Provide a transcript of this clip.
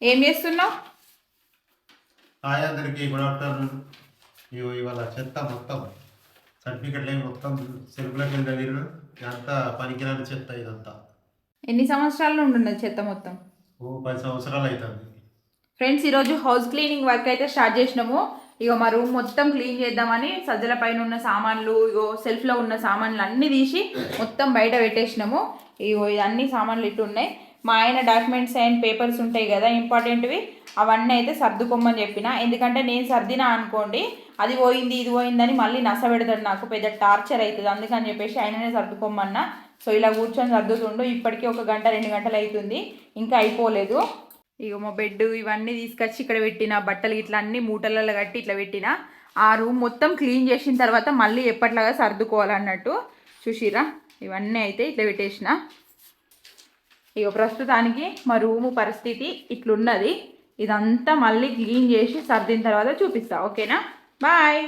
ఏం చేస్తున్నావు? హాయ్ అందరికీ గుడ్ ఆఫ్టర్నూన్. ఇవాళ చెత్త మొత్తం సర్టిఫికెట్లు మొత్తం సెల్ఫ్లోకి వెళ్ళారు. ఇదంతా పనికిరాని చెత్త ఇదంతా. ఎన్ని సంవత్సరాల నుండి ఉన్నది చెత్త మొత్తం? 10 సంవత్సరాలు అవుతుంది. ఫ్రెండ్స్, ఈరోజు హౌస్ క్లీనింగ్ వర్క్ అయితే స్టార్ట్ చేసినాము. ఇగో మా రూమ్ మొత్తం క్లీన్ చేద్దామని సజ్జల పైన ఉన్న సామాన్లు, ఇగో సెల్ఫ్లో ఉన్న సామాన్లు అన్నీ తీసి మొత్తం బయట పెట్టేసినాము. ఇగో ఇవన్నీ సామాన్లు ఇటు ఉన్నాయి. మా ఆయన డాక్యుమెంట్స్ అండ్ పేపర్స్ ఉంటాయి కదా ఇంపార్టెంట్వి, అవన్నీ అయితే సర్దుకోమని చెప్పిన. ఎందుకంటే నేను సర్దినా అనుకోండి అది పోయింది ఇది పోయిందని మళ్ళీ నస పెడతాడు, నాకు పెద్ద టార్చర్ అవుతుంది. అందుకని చెప్పేసి ఆయననే సర్దుకోమన్నా. సో ఇలా కూర్చొని సర్దుతుండు. ఇప్పటికీ 1 గంట 2 గంటలు అవుతుంది, ఇంకా అయిపోలేదు. ఇక మా బెడ్ ఇవన్నీ తీసుకొచ్చి ఇక్కడ పెట్టిన, బట్టలు ఇట్లా అన్నీ మూటలలో కట్టి ఇట్లా పెట్టిన. ఆ రూమ్ మొత్తం క్లీన్ చేసిన తర్వాత మళ్ళీ ఎప్పట్లాగా సర్దుకోవాలన్నట్టు. చూసిరా, ఇవన్నీ అయితే ఇట్లా పెట్టేసిన. ఇక ప్రస్తుతానికి మా రూము పరిస్థితి ఇట్లున్నది. ఇదంతా మళ్ళీ క్లీన్ చేసి సర్దిన తర్వాత చూపిస్తా. ఓకేనా? బాయ్.